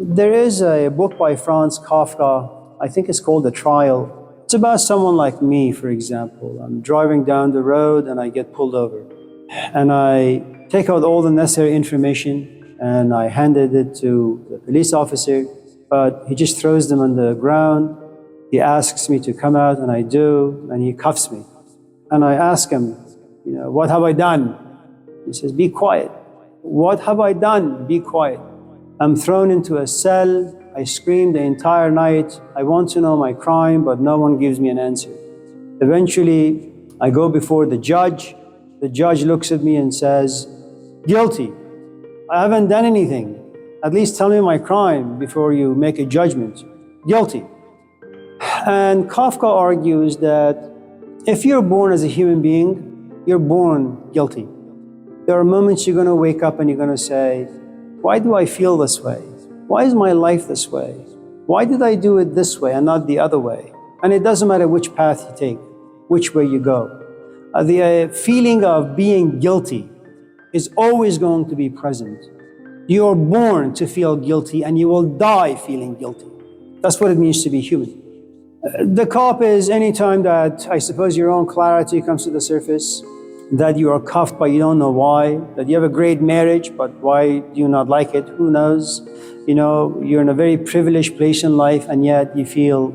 There is a book by Franz Kafka, I think it's called The Trial. It's about someone like me, for example. I'm driving down the road and I get pulled over. And I take out all the necessary information and I handed it to the police officer, but he just throws them on the ground. He asks me to come out and I do, and he cuffs me. And I ask him, what have I done? He says, be quiet. What have I done? Be quiet. I'm thrown into a cell. I scream the entire night. I want to know my crime, but no one gives me an answer. Eventually, I go before the judge. The judge looks at me and says, guilty. I haven't done anything. At least tell me my crime before you make a judgment. Guilty. And Kafka argues that if you're born as a human being, you're born guilty. There are moments you're going to wake up and you're going to say, why do I feel this way? Why is my life this way? Why did I do it this way and not the other way? And it doesn't matter which path you take, which way you go. The feeling of being guilty is always going to be present. You're born to feel guilty and you will die feeling guilty. That's what it means to be human. The cop is any time that, I suppose, your own clarity comes to the surface, that you are cuffed but you don't know why, that you have a great marriage but why do you not like it, who knows? You're in a very privileged place in life and yet you feel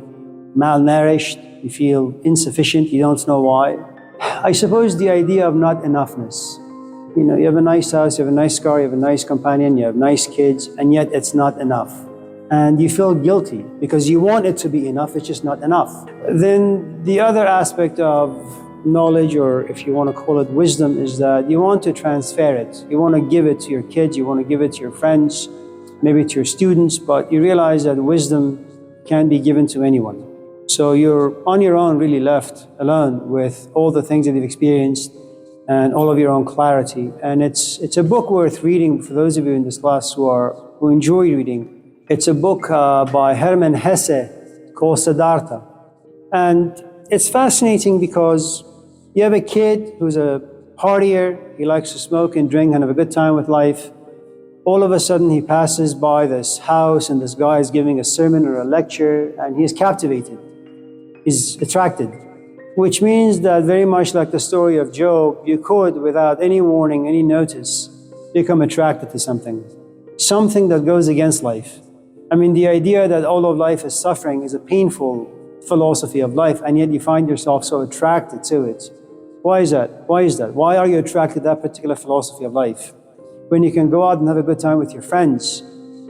malnourished, you feel insufficient, you don't know why. I suppose the idea of not enoughness. You have a nice house, you have a nice car, you have a nice companion, you have nice kids, and yet it's not enough. And you feel guilty because you want it to be enough, it's just not enough. Then the other aspect of knowledge, or if you want to call it wisdom, is that you want to transfer it. You want to give it to your kids, you want to give it to your friends, maybe to your students, but you realize that wisdom can be given to anyone. So you're on your own, really left alone with all the things that you've experienced and all of your own clarity. And it's a book worth reading for those of you in this class who enjoy reading. It's a book by Hermann Hesse called Siddhartha. And it's fascinating because you have a kid who's a partier, he likes to smoke and drink and have a good time with life. All of a sudden he passes by this house and this guy is giving a sermon or a lecture and he's captivated, he's attracted. Which means that very much like the story of Job, you could, without any warning, any notice, become attracted to something that goes against life. The idea that all of life is suffering is a painful philosophy of life, and yet you find yourself so attracted to it. Why is that? Why are you attracted to that particular philosophy of life? When you can go out and have a good time with your friends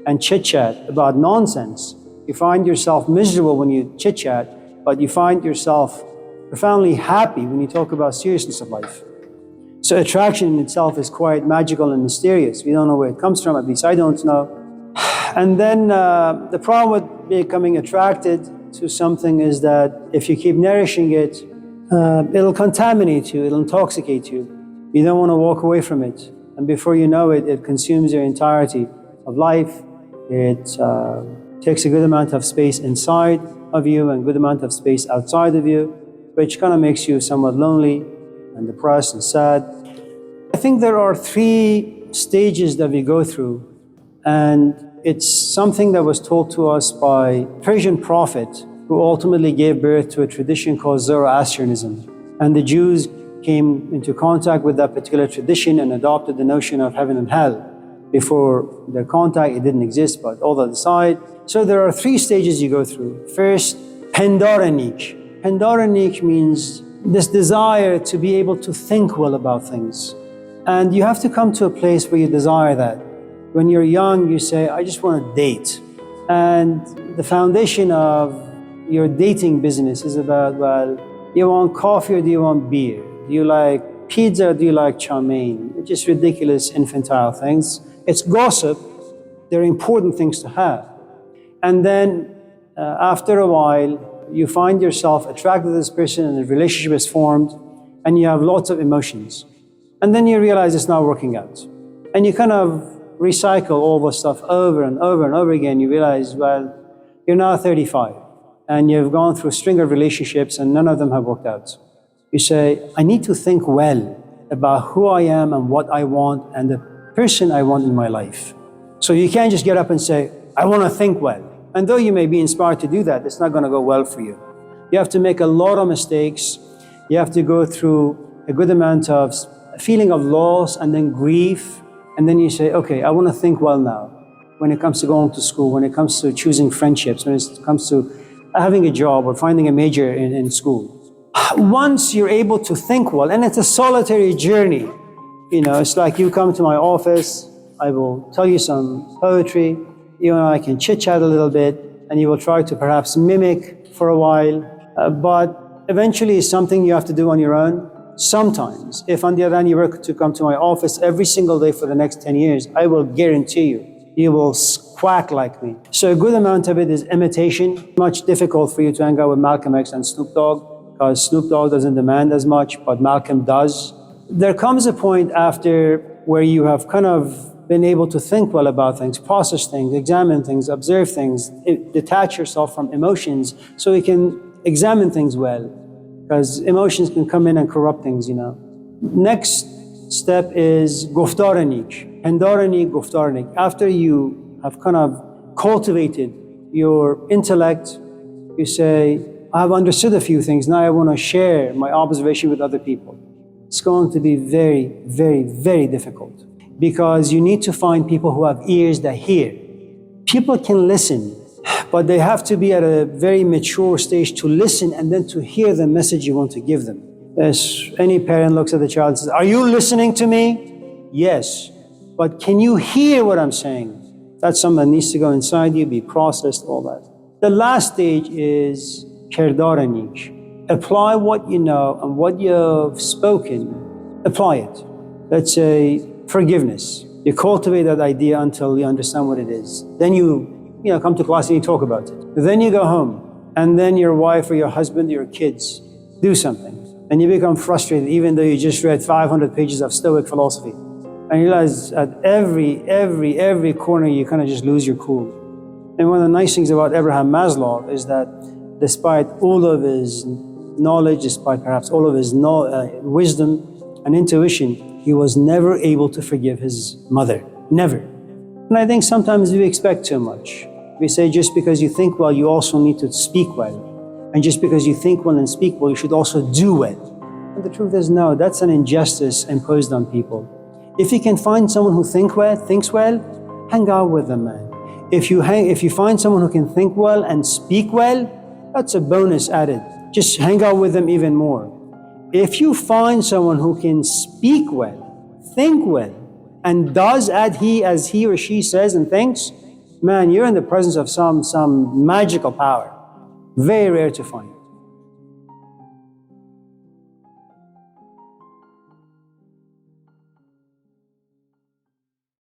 and chit-chat about nonsense, you find yourself miserable when you chit-chat, but you find yourself profoundly happy when you talk about seriousness of life. So attraction in itself is quite magical and mysterious. We don't know where it comes from, at least I don't know. And then the problem with becoming attracted to something is that if you keep nourishing it, it'll contaminate you, it'll intoxicate you. You don't want to walk away from it. And before you know it, it consumes your entirety of life. It takes a good amount of space inside of you and a good amount of space outside of you, which kind of makes you somewhat lonely and depressed and sad. I think there are 3 stages that we go through, and it's something that was taught to us by a Persian prophet who ultimately gave birth to a tradition called Zoroastrianism. And the Jews came into contact with that particular tradition and adopted the notion of heaven and hell. Before their contact, it didn't exist, but all that aside. So there are 3 stages you go through. First, Pendarenik. Pendarenik means this desire to be able to think well about things. And you have to come to a place where you desire that. When you're young, you say, I just want to date. And the foundation of your dating business is about, well, do you want coffee or do you want beer? Do you like pizza or do you like chow mein? It's just ridiculous, infantile things. It's gossip. They're important things to have. And then after a while, you find yourself attracted to this person and the relationship is formed and you have lots of emotions. And then you realize it's not working out. And you kind of recycle all the stuff over and over and over again. You realize, well, you're now 35 and you've gone through a string of relationships and none of them have worked out. You say, I need to think well about who I am and what I want and the person I want in my life. So you can't just get up and say, I want to think well. And though you may be inspired to do that, it's not going to go well for you. You have to make a lot of mistakes. You have to go through a good amount of feeling of loss and then grief. And then you say, okay, I want to think well now. When it comes to going to school, when it comes to choosing friendships, when it comes to having a job or finding a major in school. Once you're able to think well, and it's a solitary journey, it's like you come to my office, I will tell you some poetry, you and I can chit-chat a little bit, and you will try to perhaps mimic for a while, but eventually it's something you have to do on your own. Sometimes, if on the other hand you were to come to my office every single day for the next 10 years, I will guarantee you will quack like me. So a good amount of it is imitation. Much difficult for you to hang out with Malcolm X and Snoop Dogg, because Snoop Dogg doesn't demand as much, but Malcolm does. There comes a point after where you have kind of been able to think well about things, process things, examine things, observe things, detach yourself from emotions so you can examine things well, because emotions can come in and corrupt things, Next step is گفتار نیک. پندار نیک، گفتار نیک. After you have kind of cultivated your intellect, you say, I have understood a few things, now I want to share my observation with other people. It's going to be very, very, very difficult, because you need to find people who have ears that hear. People can listen, but they have to be at a very mature stage to listen and then to hear the message you want to give them. As any parent looks at the child and says, are you listening to me? Yes, but can you hear what I'm saying? That's something that needs to go inside you, be processed, all that. The last stage is kirdar neek. Apply what you know and what you've spoken, apply it. Let's say forgiveness. You cultivate that idea until you understand what it is. Then you come to class and you talk about it. Then you go home, and then your wife or your husband or your kids do something. And you become frustrated even though you just read 500 pages of Stoic philosophy. And you realize at every corner you kind of just lose your cool. And one of the nice things about Abraham Maslow is that despite all of his knowledge, despite perhaps all of his wisdom and intuition, he was never able to forgive his mother. Never. And I think sometimes we expect too much. We say just because you think well, you also need to speak well. And just because you think well and speak well, you should also do well. And the truth is, no, that's an injustice imposed on people. If you can find someone who thinks well, hang out with them, man. If you find someone who can think well and speak well, that's a bonus added. Just hang out with them even more. If you find someone who can speak well, think well, and does as he or she says and thinks, man, you're in the presence of some magical power. Very rare to find.